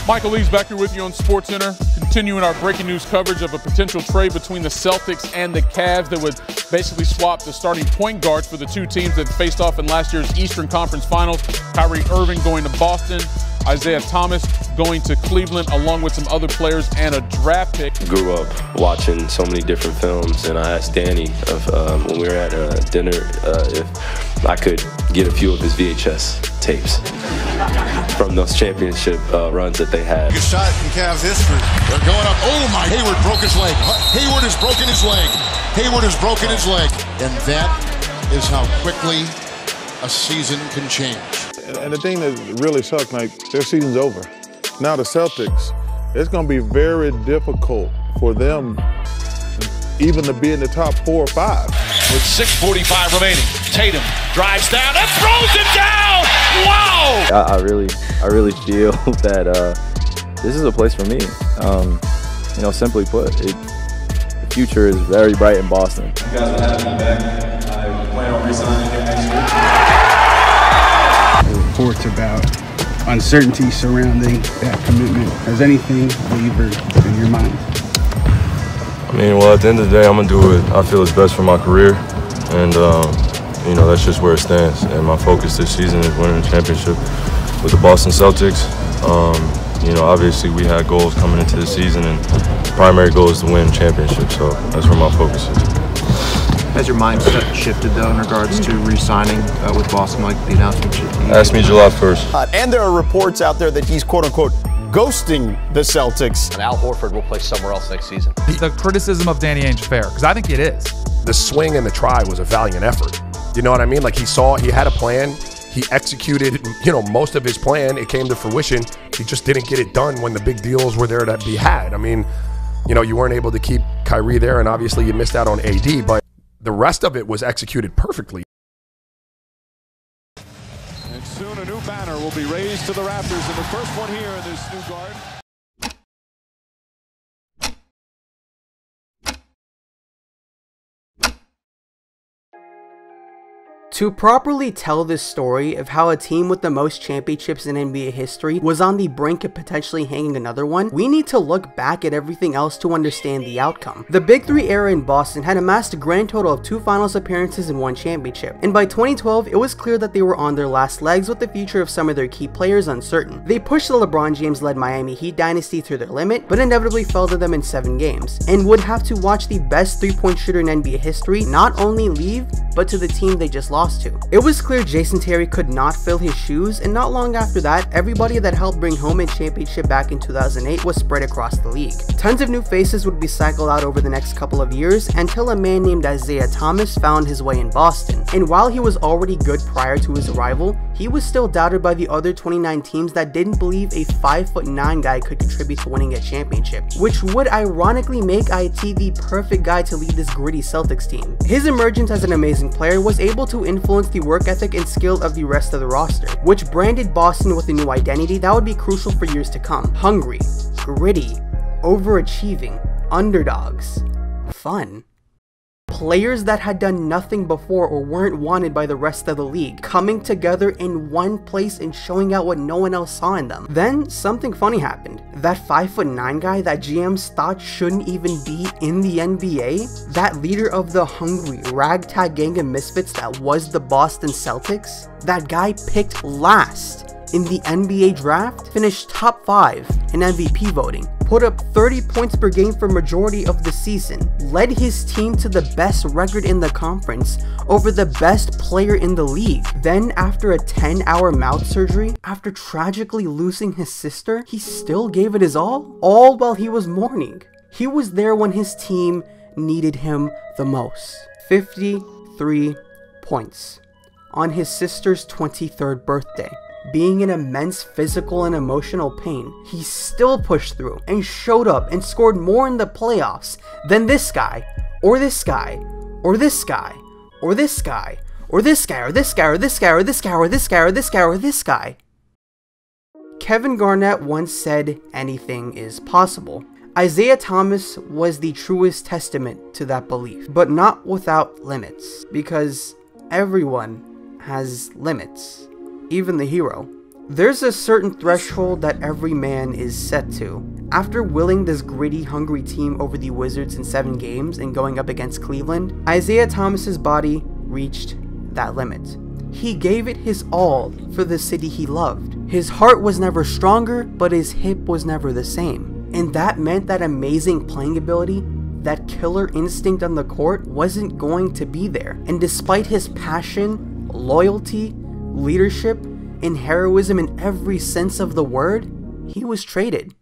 Michael Lee's back here with you on SportsCenter, continuing our breaking news coverage of a potential trade between the Celtics and the Cavs that would basically swap the starting point guards for the two teams that faced off in last year's Eastern Conference Finals. Kyrie Irving going to Boston, Isaiah Thomas going to Cleveland, along with some other players and a draft pick. Grew up watching so many different films, and I asked Danny when we were at dinner if I could get a few of his VHS tapes from those championship runs that they had. A shot in Cavs history. They're going up. Oh my! Hayward broke his leg. Hayward has broken his leg. Hayward has broken his leg. And that is how quickly a season can change. And the thing that really sucks, like, their season's over. Now the Celtics, it's going to be very difficult for them even to be in the top 4 or 5. With 6:45 remaining, Tatum drives down and throws it down! Wow! I really feel that this is a place for me. You know, simply put, the future is very bright in Boston. You guys are having me back. I plan on resigning here next year. Reports about uncertainty surrounding that commitment. Has anything wavered in your mind? I mean, well, at the end of the day, I'm going to do what I feel is best for my career. And, you know, that's just where it stands. And my focus this season is winning a championship with the Boston Celtics. You know, obviously we had goals coming into the season, and the primary goal is to win a championship. So that's where my focus is. Has your mindset shifted, though, in regards to re-signing with Boston, like the announcement? Ask me July 1st. And there are reports out there that he's, quote-unquote, ghosting the Celtics. And Al Horford will play somewhere else next season. The criticism of Danny Ainge fair, because I think it is. The swing and the try was a valiant effort. You know what I mean? Like, he had a plan. He executed, you know, most of his plan. It came to fruition. He just didn't get it done when the big deals were there to be had. I mean, you know, you weren't able to keep Kyrie there, and obviously you missed out on AD, but the rest of it was executed perfectly. And soon a new banner will be raised to the Raptors, and the first one here in this new guard. To properly tell this story of how a team with the most championships in NBA history was on the brink of potentially hanging another one, we need to look back at everything else to understand the outcome. The Big Three era in Boston had amassed a grand total of 2 finals appearances and 1 championship, and by 2012 it was clear that they were on their last legs with the future of some of their key players uncertain. They pushed the LeBron James-led Miami Heat dynasty to their limit, but inevitably fell to them in 7 games, and would have to watch the best 3-point shooter in NBA history not only leave, but to the team they just lost to. It was clear Jayson Tatum could not fill his shoes, and not long after that, everybody that helped bring home a championship back in 2008 was spread across the league. Tons of new faces would be cycled out over the next couple of years until a man named Isaiah Thomas found his way in Boston. And while he was already good prior to his arrival, he was still doubted by the other 29 teams that didn't believe a 5'9" guy could contribute to winning a championship, which would ironically make IT the perfect guy to lead this gritty Celtics team. His emergence as an amazing player was able to influence the work ethic and skill of the rest of the roster, which branded Boston with a new identity that would be crucial for years to come. Hungry, gritty, overachieving, underdogs, fun. Players that had done nothing before or weren't wanted by the rest of the league, coming together in one place and showing out what no one else saw in them. Then something funny happened. That 5'9" guy that GMs thought shouldn't even be in the NBA, that leader of the hungry ragtag gang of misfits that was the Boston Celtics, that guy picked last in the NBA draft, finished top 5 in MVP voting, put up 30 points per game for majority of the season, led his team to the best record in the conference over the best player in the league. Then after a 10-hour mouth surgery, after tragically losing his sister, he still gave it his all while he was mourning. He was there when his team needed him the most. 53 points on his sister's 23rd birthday. Being in immense physical and emotional pain, he still pushed through and showed up and scored more in the playoffs than this guy, or this guy, or this guy, or this guy, or this guy, or this guy, or this guy, or this guy, or this guy, or this guy, or this guy. Kevin Garnett once said, anything is possible. Isaiah Thomas was the truest testament to that belief, but not without limits, because everyone has limits. Even the hero. There's a certain threshold that every man is set to. After willing this gritty, hungry team over the Wizards in 7 games and going up against Cleveland, Isaiah Thomas's body reached that limit. He gave it his all for the city he loved. His heart was never stronger, but his hip was never the same. And that meant that amazing playing ability, that killer instinct on the court, wasn't going to be there. And despite his passion, loyalty, leadership, and heroism in every sense of the word, he was traded.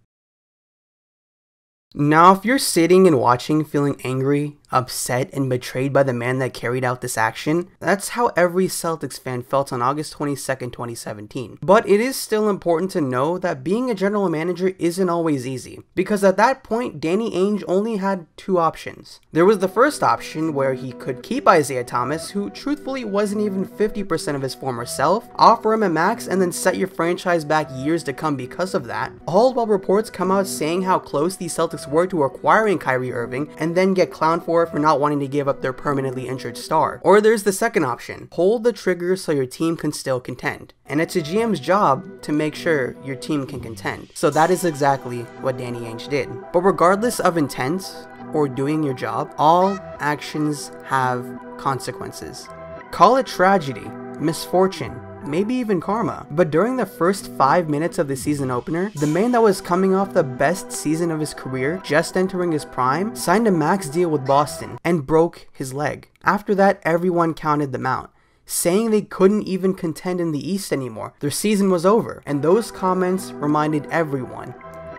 Now, if you're sitting and watching feeling angry, upset, and betrayed by the man that carried out this action, that's how every Celtics fan felt on August 22nd, 2017. But it is still important to know that being a general manager isn't always easy, because at that point, Danny Ainge only had 2 options. There was the first option where he could keep Isaiah Thomas, who truthfully wasn't even 50% of his former self, offer him a max, and then set your franchise back years to come because of that, all while reports come out saying how close the Celtics were to acquiring Kyrie Irving, and then get clowned for not wanting to give up their permanently injured star. Or there's the second option, pull the trigger so your team can still contend. And it's a GM's job to make sure your team can contend. So that is exactly what Danny Ainge did. But regardless of intent or doing your job, all actions have consequences. Call it tragedy, misfortune, maybe even karma. But during the first 5 minutes of the season opener, the man that was coming off the best season of his career, just entering his prime, signed a max deal with Boston and broke his leg. After that, everyone counted them out, saying they couldn't even contend in the East anymore. Their season was over, and those comments reminded everyone,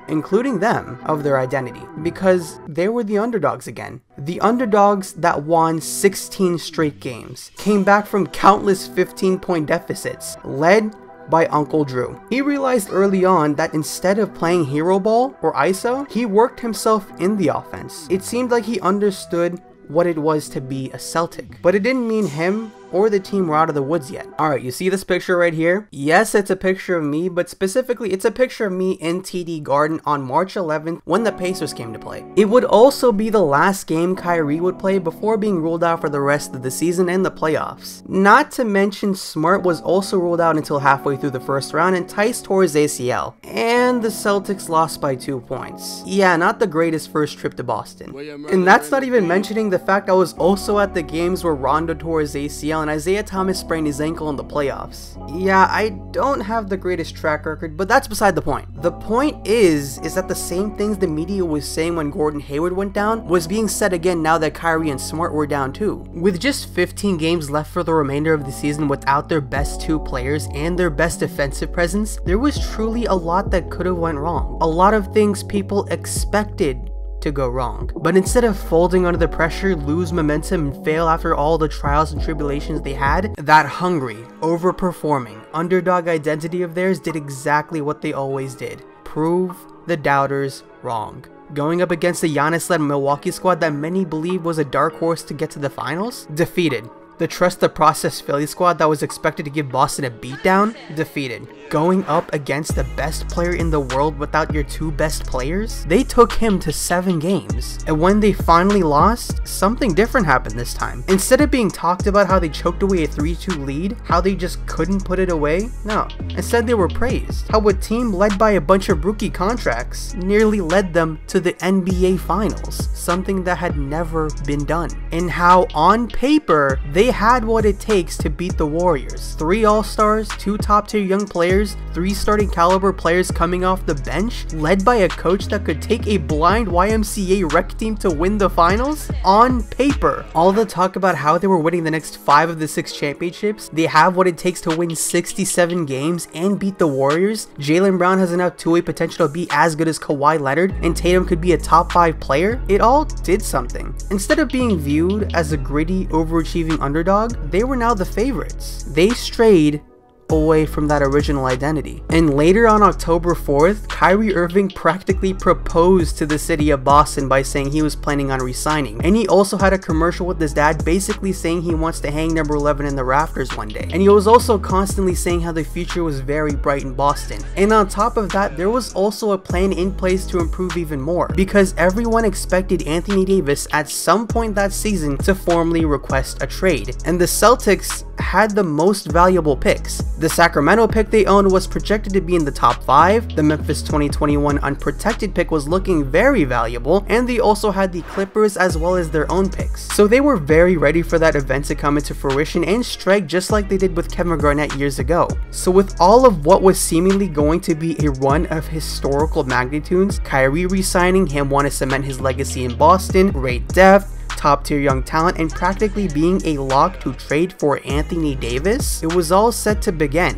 including them, of their identity, because they were the underdogs again. The underdogs that won 16 straight games, came back from countless 15-point deficits, led by Uncle Drew. He realized early on that instead of playing hero ball or ISO, he worked himself in the offense. It seemed like he understood what it was to be a Celtic, but it didn't mean him or the team were out of the woods yet. Alright, you see this picture right here? Yes, it's a picture of me, but specifically it's a picture of me in TD Garden on March 11th when the Pacers came to play. It would also be the last game Kyrie would play before being ruled out for the rest of the season and the playoffs. Not to mention Smart was also ruled out until halfway through the first round and Tice tore his ACL. And the Celtics lost by 2 points. Yeah, not the greatest first trip to Boston. And that's not even mentioning the fact I was also at the games where Rondo tore his ACL and Isaiah Thomas sprained his ankle in the playoffs. Yeah, I don't have the greatest track record, but that's beside the point. The point is that the same things the media was saying when Gordon Hayward went down was being said again now that Kyrie and Smart were down too. With just 15 games left for the remainder of the season without their best 2 players and their best defensive presence, there was truly a lot that could have went wrong. A lot of things people expected to go wrong. But instead of folding under the pressure, lose momentum, and fail after all the trials and tribulations they had, that hungry, overperforming, underdog identity of theirs did exactly what they always did. Prove the doubters wrong. Going up against the Giannis-led Milwaukee squad that many believed was a dark horse to get to the finals, defeated. The trust the process Philly squad that was expected to give Boston a beatdown, defeated. Going up against the best player in the world without your 2 best players, they took him to 7 games. And when they finally lost, something different happened this time. Instead of being talked about how they choked away a 3-2 lead, how they just couldn't put it away, no. Instead they were praised. How a team led by a bunch of rookie contracts nearly led them to the NBA Finals, something that had never been done. And how on paper, they had what it takes to beat the Warriors. 3 All-Stars, 2 top-tier young players, 3 starting caliber players coming off the bench, led by a coach that could take a blind YMCA rec team to win the finals? On paper. All the talk about how they were winning the next 5 of the 6 championships, they have what it takes to win 67 games and beat the Warriors. Jaylen Brown has enough two-way potential to be as good as Kawhi Leonard, and Tatum could be a top 5 player. It all did something. Instead of being viewed as a gritty, overachieving underdog, they were now the favorites. They strayed away from that original identity. And later on October 4th, Kyrie Irving practically proposed to the city of Boston by saying he was planning on resigning. And he also had a commercial with his dad basically saying he wants to hang number 11 in the rafters one day. And he was also constantly saying how the future was very bright in Boston. And on top of that, there was also a plan in place to improve even more, because everyone expected Anthony Davis at some point that season to formally request a trade. And the Celtics had the most valuable picks. The Sacramento pick they owned was projected to be in the top 5, the Memphis 2021 unprotected pick was looking very valuable, and they also had the Clippers as well as their own picks. So they were very ready for that event to come into fruition and strike just like they did with Kevin Garnett years ago. So with all of what was seemingly going to be a run of historical magnitudes, Kyrie re-signing, him wanting to cement his legacy in Boston, great depth, top tier young talent, and practically being a lock to trade for Anthony Davis, it was all set to begin.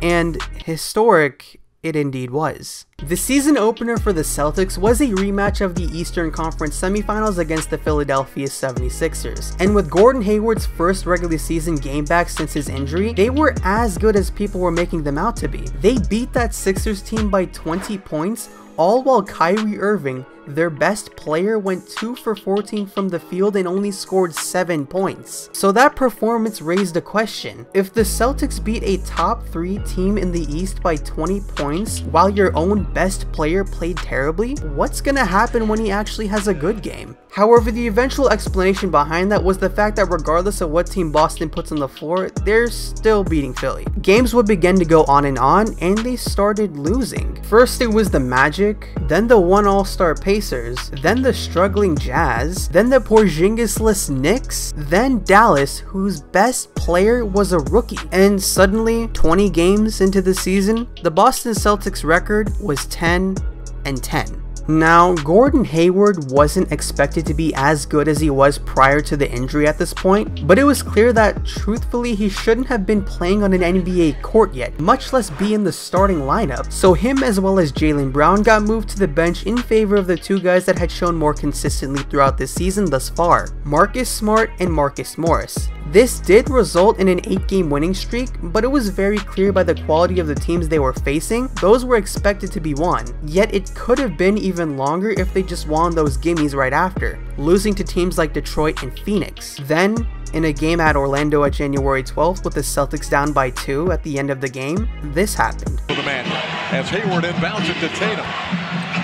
And historic it indeed was. The season opener for the Celtics was a rematch of the Eastern Conference semifinals against the Philadelphia 76ers. And with Gordon Hayward's first regular season game back since his injury, they were as good as people were making them out to be. They beat that Sixers team by 20 points, all while Kyrie Irving, their best player, went 2 for 14 from the field and only scored 7 points. So that performance raised a question. If the Celtics beat a top 3 team in the East by 20 points while your own best player played terribly, what's gonna happen when he actually has a good game? However, the eventual explanation behind that was the fact that regardless of what team Boston puts on the floor, they're still beating Philly. Games would begin to go on, and they started losing. First it was the Magic, then the one All-Star Pacers, then the struggling Jazz, then the Porzingis-less Knicks, then Dallas, whose best player was a rookie. And suddenly, 20 games into the season, the Boston Celtics record was 10-10. Now, Gordon Hayward wasn't expected to be as good as he was prior to the injury at this point, but it was clear that truthfully he shouldn't have been playing on an NBA court yet, much less be in the starting lineup. So him as well as Jaylen Brown got moved to the bench in favor of the two guys that had shown more consistently throughout this season thus far, Marcus Smart and Marcus Morris. This did result in an 8-game winning streak, but it was very clear by the quality of the teams they were facing, those were expected to be won. Yet it could have been even longer if they just won those gimmies right after, losing to teams like Detroit and Phoenix. Then, in a game at Orlando at January 12th with the Celtics down by 2 at the end of the game, this happened. For the man, as Hayward inbounds it to Tatum.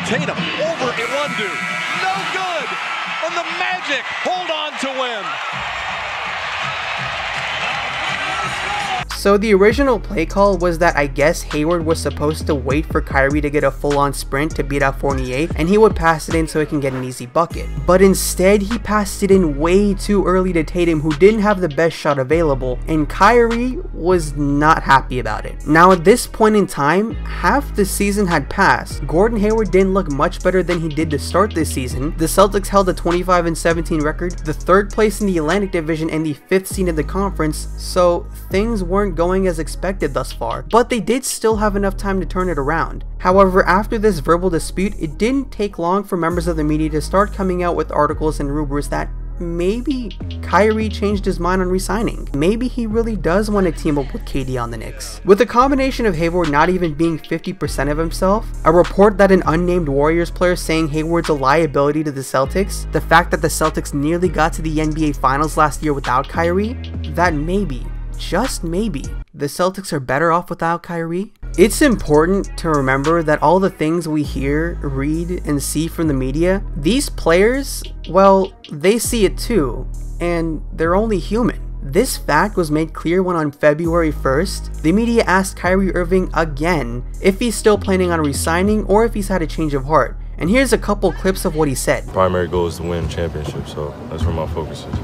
Tatum over Iwundu. No good! And the Magic hold on to win. So the original play call was that I guess Hayward was supposed to wait for Kyrie to get a full-on sprint to beat out Fournier, and he would pass it in so he can get an easy bucket. But instead, he passed it in way too early to Tatum, who didn't have the best shot available, and Kyrie was not happy about it. Now at this point in time, half the season had passed. Gordon Hayward didn't look much better than he did to start this season. The Celtics held a 25-17 record, the 3rd place in the Atlantic Division and the 5th seed in the conference, so things weren't going as expected thus far, but they did still have enough time to turn it around. However, after this verbal dispute, it didn't take long for members of the media to start coming out with articles and rumors that maybe Kyrie changed his mind on resigning. Maybe he really does want to team up with KD on the Knicks. With the combination of Hayward not even being 50% of himself, a report that an unnamed Warriors player saying Hayward's a liability to the Celtics, the fact that the Celtics nearly got to the NBA Finals last year without Kyrie, that maybe, just maybe, the Celtics are better off without Kyrie. It's important to remember that all the things we hear, read, and see from the media, these players, well, they see it too, and they're only human. This fact was made clear when on February 1st, the media asked Kyrie Irving again if he's still planning on resigning or if he's had a change of heart. And here's a couple clips of what he said. Primary goal is to win championships, so that's where my focus is.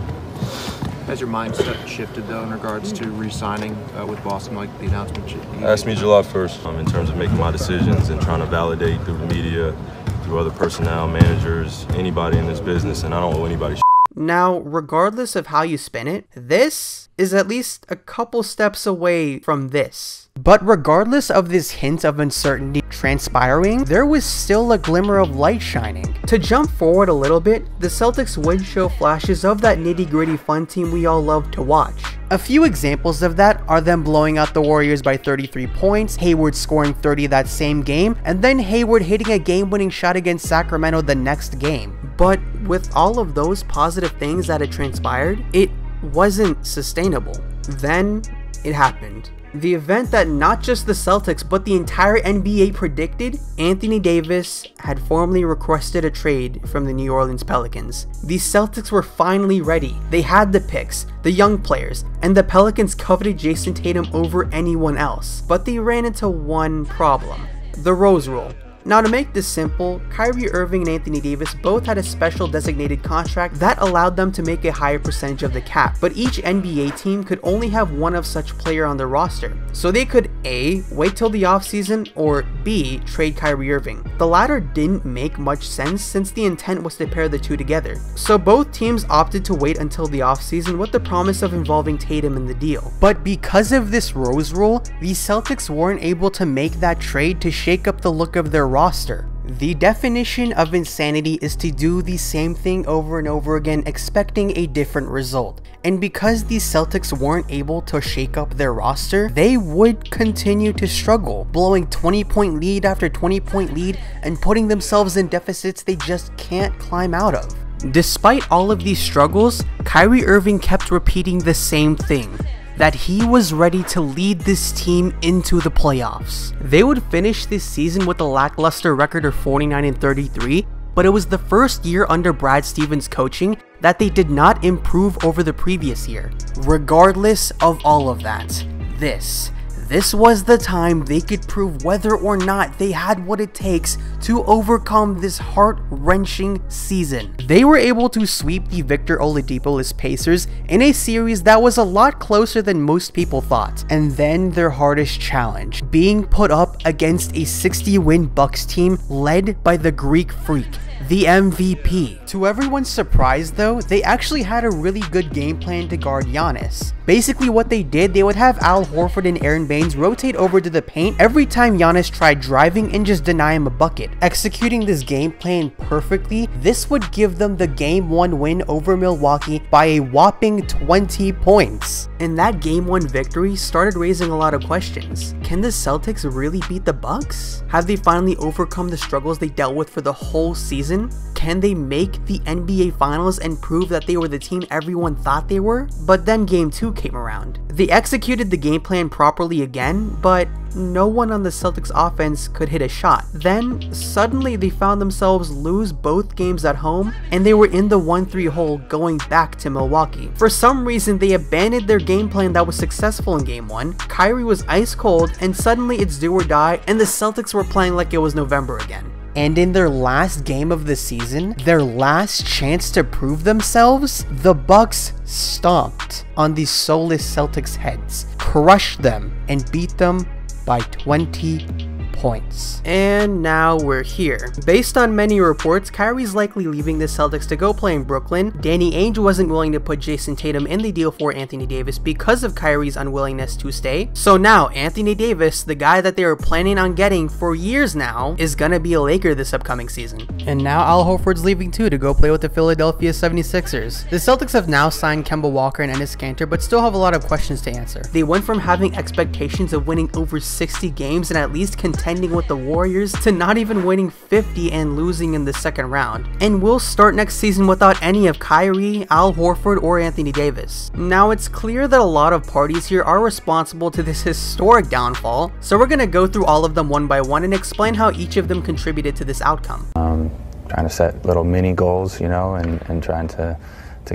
Has your mindset shifted though in regards to re-signing with Boston, like the announcement? Ask me July 1st in terms of making my decisions and trying to validate through the media, through other personnel, managers, anybody in this business, and I don't owe anybody shit. Now, regardless of how you spin it, this is at least a couple steps away from this. But regardless of this hint of uncertainty transpiring, there was still a glimmer of light shining. To jump forward a little bit, the Celtics would show flashes of that nitty-gritty fun team we all love to watch. A few examples of that are them blowing out the Warriors by 33 points, Hayward scoring 30 that same game, and then Hayward hitting a game-winning shot against Sacramento the next game. But with all of those positive things that had transpired, it wasn't sustainable. Then it happened. The event that not just the Celtics but the entire NBA predicted. Anthony Davis had formally requested a trade from the New Orleans Pelicans. The Celtics were finally ready. They had the picks, the young players, and the Pelicans coveted Jayson Tatum over anyone else. But they ran into one problem: the Rose Rule. Now, to make this simple, Kyrie Irving and Anthony Davis both had a special designated contract that allowed them to make a higher percentage of the cap, but each NBA team could only have one of such player on their roster. So they could A, wait till the offseason, or B, trade Kyrie Irving. The latter didn't make much sense since the intent was to pair the two together. So both teams opted to wait until the offseason with the promise of involving Tatum in the deal. But because of this Rose Rule, the Celtics weren't able to make that trade to shake up the look of their roster. The definition of insanity is to do the same thing over and over again expecting a different result. And because the Celtics weren't able to shake up their roster, they would continue to struggle, blowing 20-point lead after 20-point lead and putting themselves in deficits they just can't climb out of. Despite all of these struggles, Kyrie Irving kept repeating the same thing: that he was ready to lead this team into the playoffs. They would finish this season with a lackluster record of 49-33, but it was the first year under Brad Stevens' coaching that they did not improve over the previous year. Regardless of all of that, this was the time they could prove whether or not they had what it takes to overcome this heart-wrenching season. They were able to sweep the Victor Oladipo-less Pacers in a series that was a lot closer than most people thought. And then their hardest challenge, being put up against a 60-win Bucks team led by the Greek Freak, the MVP. To everyone's surprise though, they actually had a really good game plan to guard Giannis. Basically what they did, they would have Al Horford and Aaron Baines rotate over to the paint every time Giannis tried driving and just deny him a bucket. Executing this game plan perfectly, this would give them the Game 1 win over Milwaukee by a whopping 20 points. And that Game 1 victory started raising a lot of questions. Can the Celtics really beat the Bucks? Have they finally overcome the struggles they dealt with for the whole season? Can they make the NBA Finals and prove that they were the team everyone thought they were? But then Game 2 came around. They executed the game plan properly again, but no one on the Celtics offense could hit a shot. Then, suddenly they found themselves lose both games at home, and they were in the 1-3 hole going back to Milwaukee. For some reason, they abandoned their game plan that was successful in Game 1, Kyrie was ice cold, and suddenly it's do or die, and the Celtics were playing like it was November again. And in their last game of the season, their last chance to prove themselves, the Bucks stomped on the soulless Celtics heads, crushed them, and beat them by 20 points. And now we're here. Based on many reports, Kyrie's likely leaving the Celtics to go play in Brooklyn. Danny Ainge wasn't willing to put Jayson Tatum in the deal for Anthony Davis because of Kyrie's unwillingness to stay. So now Anthony Davis, the guy that they were planning on getting for years now, is gonna be a Laker this upcoming season. And now Al Horford's leaving too to go play with the Philadelphia 76ers. The Celtics have now signed Kemba Walker and Enes Kanter, but still have a lot of questions to answer. They went from having expectations of winning over 60 games and at least contending with the Warriors to not even winning 50 and losing in the second round. And we'll start next season without any of Kyrie, Al Horford, or Anthony Davis. Now it's clear that a lot of parties here are responsible to this historic downfall, so we're gonna go through all of them one by one and explain how each of them contributed to this outcome. Trying to set little mini goals, you know, and trying to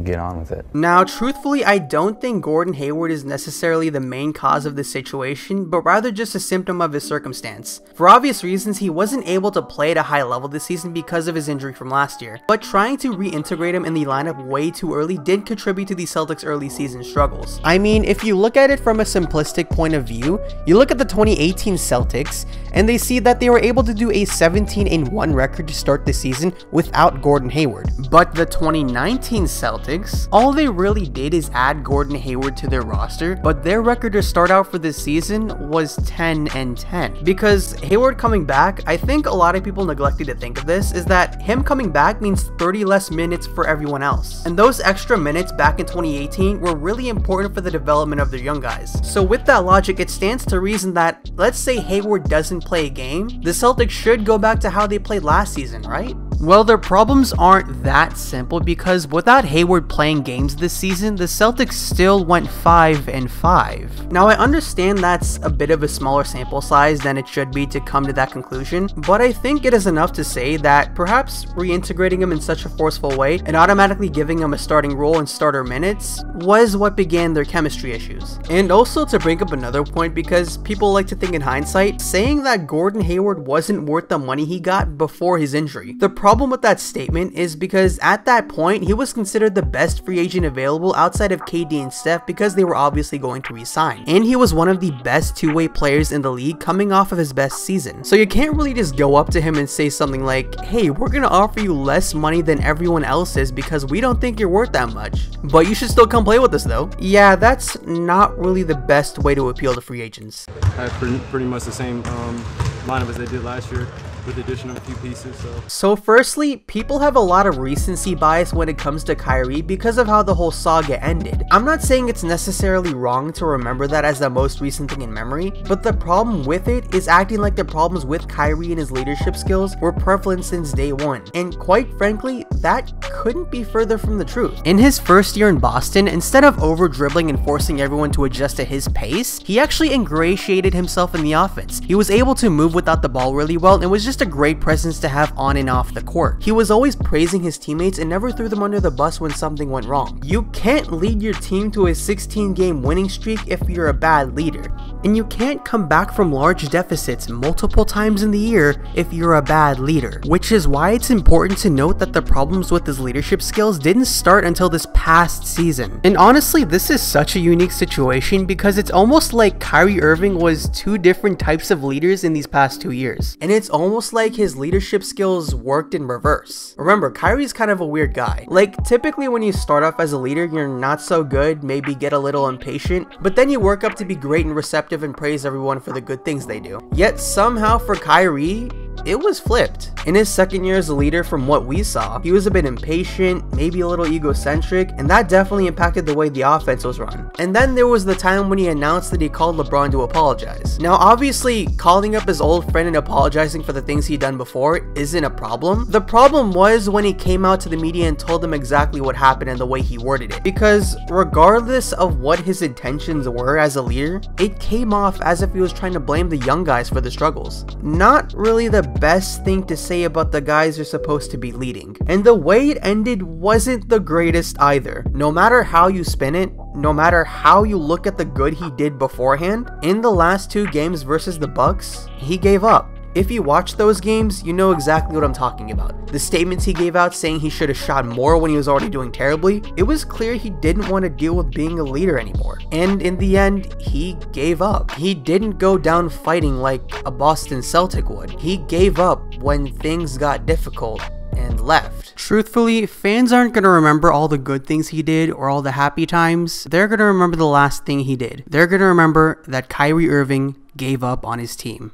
get on with it. Now, truthfully, I don't think Gordon Hayward is necessarily the main cause of this situation, but rather just a symptom of his circumstance. For obvious reasons, he wasn't able to play at a high level this season because of his injury from last year, but trying to reintegrate him in the lineup way too early did contribute to the Celtics' early season struggles. I mean, if you look at it from a simplistic point of view, you look at the 2018 Celtics, and they see that they were able to do a 17-1 record to start the season without Gordon Hayward. But the 2019 Celtics, all they really did is add Gordon Hayward to their roster, but their record to start out for this season was 10-10. Because Hayward coming back, I think a lot of people neglected to think of this, is that him coming back means 30 less minutes for everyone else. And those extra minutes back in 2018 were really important for the development of their young guys. So with that logic, it stands to reason that, let's say Hayward doesn't play a game, the Celtics should go back to how they played last season, right? Well, their problems aren't that simple because without Hayward playing games this season, the Celtics still went 5-5. Now, I understand that's a bit of a smaller sample size than it should be to come to that conclusion, but I think it is enough to say that perhaps reintegrating him in such a forceful way and automatically giving him a starting role and starter minutes was what began their chemistry issues. And also to bring up another point, because people like to think in hindsight, saying that Gordon Hayward wasn't worth the money he got before his injury. The problem with that statement is because at that point, he was considered the best free agent available outside of KD and Steph because they were obviously going to resign. And he was one of the best two-way players in the league coming off of his best season. So you can't really just go up to him and say something like, hey, we're gonna offer you less money than everyone else is because we don't think you're worth that much, but you should still come play with us though. Yeah, that's not really the best way to appeal to free agents. I have pretty much the same lineup as they did last year, with the addition of a few pieces. So firstly, people have a lot of recency bias when it comes to Kyrie because of how the whole saga ended. I'm not saying it's necessarily wrong to remember that as the most recent thing in memory, but the problem with it is acting like the problems with Kyrie and his leadership skills were prevalent since day one. And quite frankly, that couldn't be further from the truth. In his first year in Boston, instead of over dribbling and forcing everyone to adjust to his pace, he actually ingratiated himself in the offense. He was able to move without the ball really well and was just a great presence to have on and off the court. He was always praising his teammates and never threw them under the bus when something went wrong. You can't lead your team to a 16-game winning streak if you're a bad leader. And you can't come back from large deficits multiple times in the year if you're a bad leader. Which is why it's important to note that the problems with his leadership skills didn't start until this past season. And honestly, this is such a unique situation because it's almost like Kyrie Irving was two different types of leaders in these past 2 years. And it's almost like his leadership skills worked in reverse. Remember, Kyrie's kind of a weird guy. Like, typically when you start off as a leader, you're not so good, maybe get a little impatient, but then you work up to be great and receptive and praise everyone for the good things they do. Yet somehow for Kyrie, it was flipped. In his second year as a leader, from what we saw, he was a bit impatient, maybe a little egocentric, and that definitely impacted the way the offense was run. And then there was the time when he announced that he called LeBron to apologize. Now obviously, calling up his old friend and apologizing for the things he'd done before isn't a problem. The problem was when he came out to the media and told them exactly what happened and the way he worded it. Because regardless of what his intentions were as a leader, it came off as if he was trying to blame the young guys for the struggles. Not really the best thing to say about the guys you're supposed to be leading. And the way it ended wasn't the greatest either. No matter how you spin it, no matter how you look at the good he did beforehand, in the last 2 games versus the Bucks, he gave up. If you watch those games, you know exactly what I'm talking about. The statements he gave out saying he should have shot more when he was already doing terribly, it was clear he didn't want to deal with being a leader anymore. And in the end, he gave up. He didn't go down fighting like a Boston Celtic would. He gave up when things got difficult and left. Truthfully, fans aren't going to remember all the good things he did or all the happy times. They're going to remember the last thing he did. They're going to remember that Kyrie Irving gave up on his team.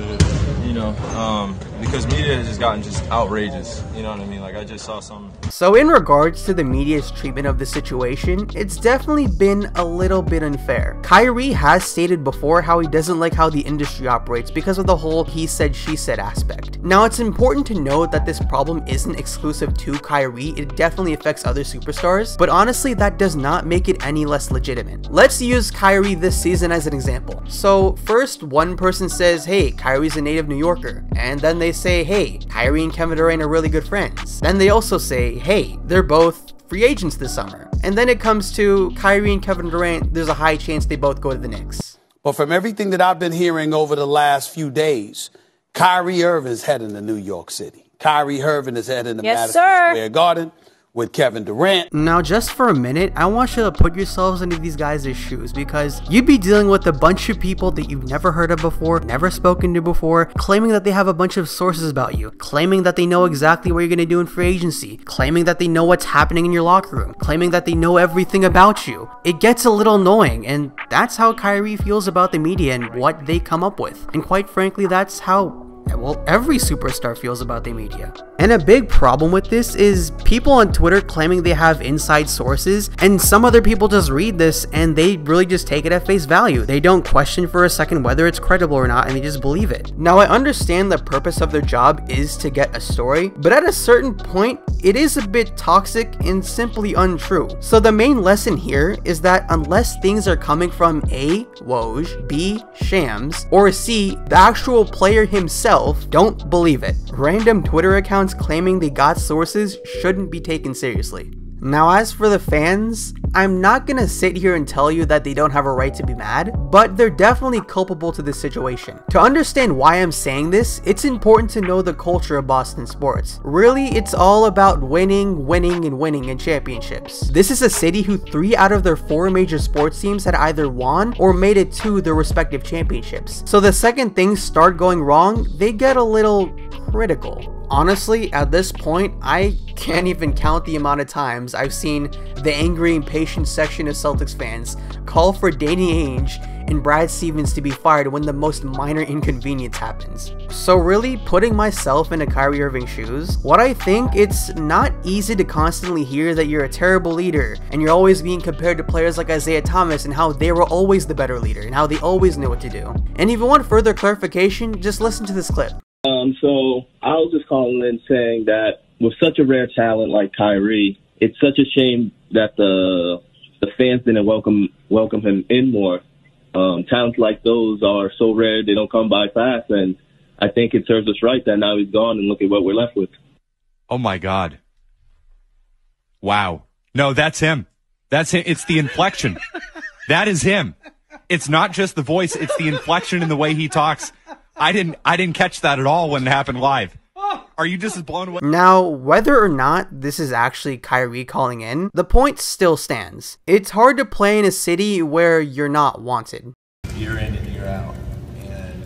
You know, because media has just gotten just outrageous, you know what I mean? Like, I just saw some. So in regards to the media's treatment of the situation, it's definitely been a little bit unfair. Kyrie has stated before how he doesn't like how the industry operates because of the whole he said, she said aspect. Now, it's important to note that this problem isn't exclusive to Kyrie, it definitely affects other superstars, but honestly, that does not make it any less legitimate. Let's use Kyrie this season as an example. So first, one person says, hey, Kyrie's a native New Yorker, and then they say, hey, Kyrie and Kevin Durant are really good friends. Then they also say, hey, they're both free agents this summer. And then it comes to Kyrie and Kevin Durant, there's a high chance they both go to the Knicks. But from everything that I've been hearing over the last few days, Kyrie Irving's heading to New York City. Kyrie Irving is heading to Madison Square Garden with Kevin Durant. Now, just for a minute, I want you to put yourselves into these guys' shoes because you'd be dealing with a bunch of people that you've never heard of before, never spoken to before, claiming that they have a bunch of sources about you, claiming that they know exactly what you're going to do in free agency, claiming that they know what's happening in your locker room, claiming that they know everything about you. It gets a little annoying, and that's how Kyrie feels about the media and what they come up with. And quite frankly, that's how well, every superstar feels about the media. And a big problem with this is people on Twitter claiming they have inside sources, and some other people just read this and they really just take it at face value. They don't question for a second whether it's credible or not, and they just believe it. Now, I understand the purpose of their job is to get a story, but at a certain point, it is a bit toxic and simply untrue. So the main lesson here is that unless things are coming from A, Woj, B, Shams, or C, the actual player himself, don't believe it. Random Twitter accounts claiming they got sources shouldn't be taken seriously. Now, as for the fans, I'm not gonna sit here and tell you that they don't have a right to be mad, but they're definitely culpable to this situation. To understand why I'm saying this, it's important to know the culture of Boston sports. Really, it's all about winning, winning, and winning in championships. This is a city who 3 out of their 4 major sports teams had either won or made it to their respective championships. So the second things start going wrong, they get a little critical. Honestly, at this point, I can't even count the amount of times I've seen the angry, impatient section of Celtics fans call for Danny Ainge and Brad Stevens to be fired when the most minor inconvenience happens. So really, putting myself into Kyrie Irving's shoes, what I think, it's not easy to constantly hear that you're a terrible leader and you're always being compared to players like Isaiah Thomas and how they were always the better leader and how they always knew what to do. And if you want further clarification, just listen to this clip. So I was just calling in saying that with such a rare talent like Kyrie, it's such a shame that the fans didn't welcome him in more. Talents like those are so rare, they don't come by fast, and I think it serves us right that now he's gone and look at what we're left with. Oh my God. Wow. No, that's him. That's him. It's the inflection. That is him. It's not just the voice, it's the inflection in the way he talks. I didn't catch that at all when it happened live. Are you just as blown away? Now, whether or not this is actually Kyrie calling in, the point still stands. It's hard to play in a city where you're not wanted. Year in and year out, and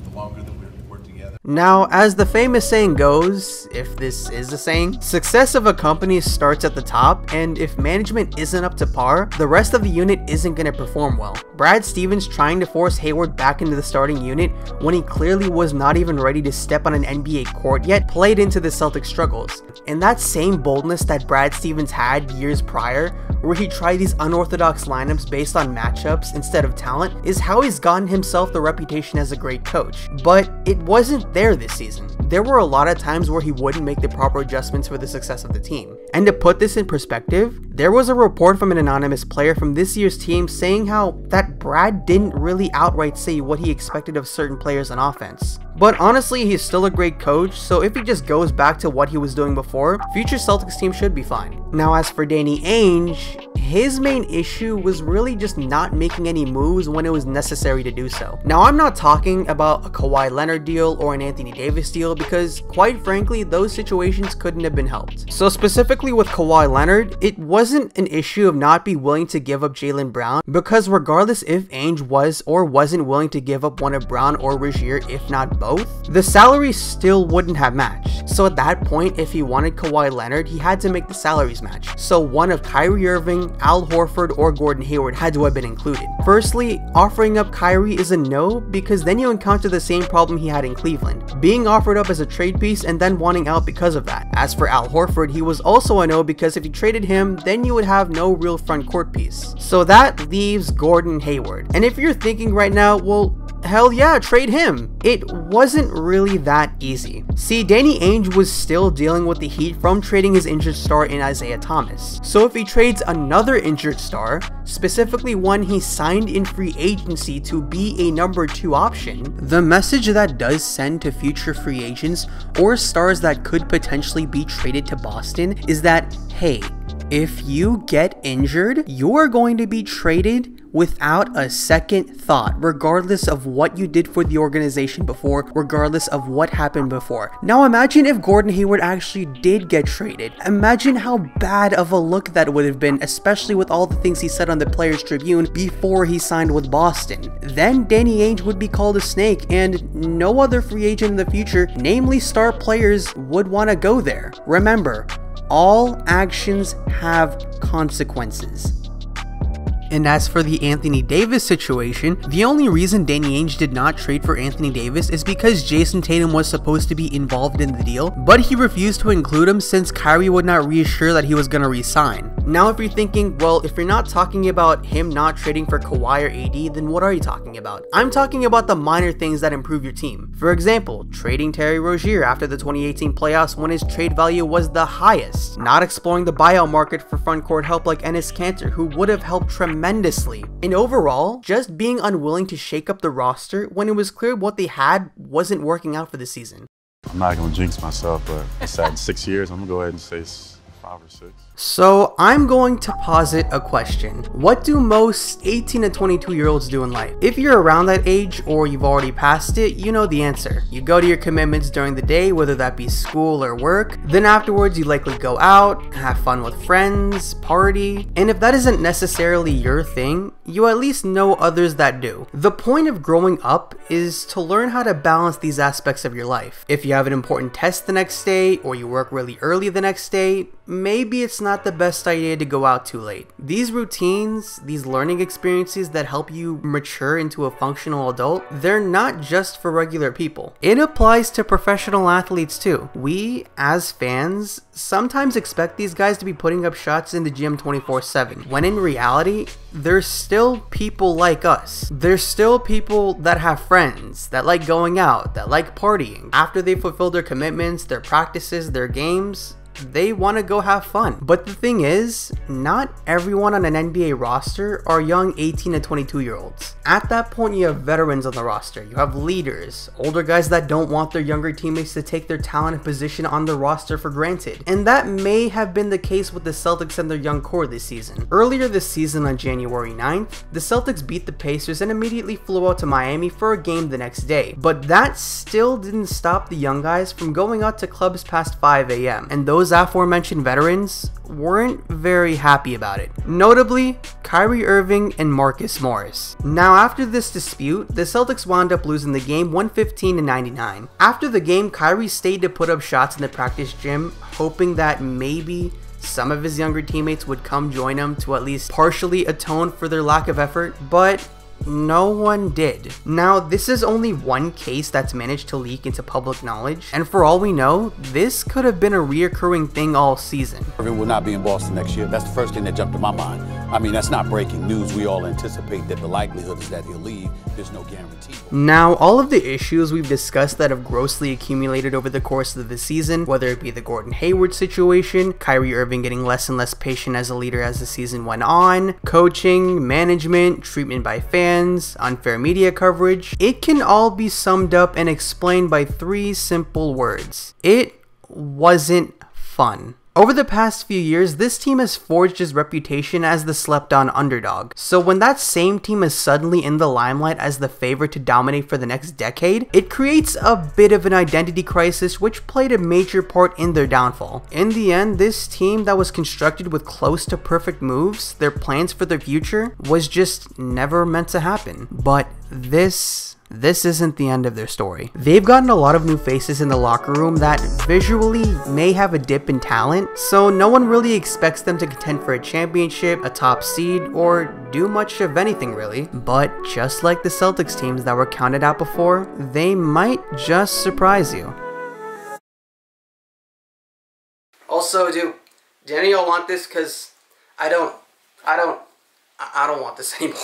the longer that we're together. Now, as the famous saying goes, if this is a saying, success of a company starts at the top, and if management isn't up to par, the rest of the unit isn't going to perform well. Brad Stevens trying to force Hayward back into the starting unit when he clearly was not even ready to step on an NBA court yet played into the Celtics' struggles. And that same boldness that Brad Stevens had years prior, where he tried these unorthodox lineups based on matchups instead of talent, is how he's gotten himself the reputation as a great coach. But it wasn't there this season. There were a lot of times where he wouldn't make the proper adjustments for the success of the team. And to put this in perspective, there was a report from an anonymous player from this year's team saying how that Brad didn't really outright say what he expected of certain players on offense. But honestly, he's still a great coach, so if he just goes back to what he was doing before, future Celtics team should be fine. Now, as for Danny Ainge, his main issue was really just not making any moves when it was necessary to do so. Now, I'm not talking about a Kawhi Leonard deal or an Anthony Davis deal because, quite frankly, those situations couldn't have been helped. So specifically with Kawhi Leonard, it wasn't an issue of not be willing to give up Jaylen Brown, because regardless if Ainge was or wasn't willing to give up one of Brown or Rozier, if not both, the salary still wouldn't have matched. So at that point, if he wanted Kawhi Leonard, he had to make the salaries match. So one of Kyrie Irving, Al Horford, or Gordon Hayward had to have been included. Firstly, offering up Kyrie is a no, because then you encounter the same problem he had in Cleveland, being offered up as a trade piece and then wanting out because of that. As for Al Horford, he was also a no, because if you traded him, then you would have no real front court piece. So that leaves Gordon Hayward. And if you're thinking right now, well, hell yeah, trade him. It wasn't really that easy. See, Danny Ainge was still dealing with the heat from trading his injured star in Isaiah Thomas. So if he trades another injured star, specifically one he signed in free agency to be a number 2 option, the message that does send to future free agents or stars that could potentially be traded to Boston is that, hey, if you get injured, you're going to be traded without a second thought, regardless of what you did for the organization before, regardless of what happened before. Now imagine if Gordon Hayward actually did get traded. Imagine how bad of a look that would have been, especially with all the things he said on the Players Tribune before he signed with Boston. Then Danny Ainge would be called a snake, and no other free agent in the future, namely star players, would want to go there. Remember, all actions have consequences. And as for the Anthony Davis situation, the only reason Danny Ainge did not trade for Anthony Davis is because Jayson Tatum was supposed to be involved in the deal, but he refused to include him since Kyrie would not reassure that he was going to resign. Now if you're thinking, well, if you're not talking about him not trading for Kawhi or AD, then what are you talking about? I'm talking about the minor things that improve your team. For example, trading Terry Rozier after the 2018 playoffs when his trade value was the highest. Not exploring the buyout market for frontcourt help like Enes Kanter, who would have helped tremendously. And overall, just being unwilling to shake up the roster when it was clear what they had wasn't working out for the season. I'm not going to jinx myself, but it's at 6 years. I'm going to go ahead and say 5 or 6. So I'm going to posit a question. What do most 18 to 22-year-olds do in life? If you're around that age or you've already passed it, you know the answer. You go to your commitments during the day, whether that be school or work. Then afterwards, you likely go out, have fun with friends, party. And if that isn't necessarily your thing, you at least know others that do. The point of growing up is to learn how to balance these aspects of your life. If you have an important test the next day or you work really early the next day, maybe it's not the best idea to go out too late. These routines, these learning experiences that help you mature into a functional adult, they're not just for regular people. It applies to professional athletes too. We, as fans, sometimes expect these guys to be putting up shots in the gym 24/7, when in reality, they're still people like us. They're still people that have friends, that like going out, that like partying. After they fulfill their commitments, their practices, their games, they want to go have fun. But the thing is, not everyone on an NBA roster are young 18 to 22 year olds. At that point, you have veterans on the roster, you have leaders, older guys that don't want their younger teammates to take their talent and position on the roster for granted. And that may have been the case with the Celtics and their young core this season. Earlier this season on January 9th, the Celtics beat the Pacers and immediately flew out to Miami for a game the next day. But that still didn't stop the young guys from going out to clubs past 5 a.m. And those aforementioned veterans weren't very happy about it. Notably, Kyrie Irving and Marcus Morris. Now after this dispute, the Celtics wound up losing the game 115-99. After the game, Kyrie stayed to put up shots in the practice gym, hoping that maybe some of his younger teammates would come join him to at least partially atone for their lack of effort, but no one did. Now, this is only one case that's managed to leak into public knowledge, and for all we know, this could have been a reoccurring thing all season. Irving will not be in Boston next year. That's the first thing that jumped to my mind. I mean, that's not breaking news. We all anticipate that the likelihood is that he'll leave. There's no guarantee. Now, all of the issues we've discussed that have grossly accumulated over the course of the season, whether it be the Gordon Hayward situation, Kyrie Irving getting less and less patient as a leader as the season went on, coaching, management, treatment by fans, unfair media coverage, it can all be summed up and explained by 3 simple words. It wasn't fun. Over the past few years, this team has forged its reputation as the slept-on underdog. So when that same team is suddenly in the limelight as the favorite to dominate for the next decade, it creates a bit of an identity crisis which played a major part in their downfall. In the end, this team that was constructed with close to perfect moves, their plans for their future, was just never meant to happen. But this isn't the end of their story. They've gotten a lot of new faces in the locker room that visually may have a dip in talent, so no one really expects them to contend for a championship, a top seed, or do much of anything really. But just like the Celtics teams that were counted out before, they might just surprise you. Also, do any of y'all want this? Cause I don't want this anymore.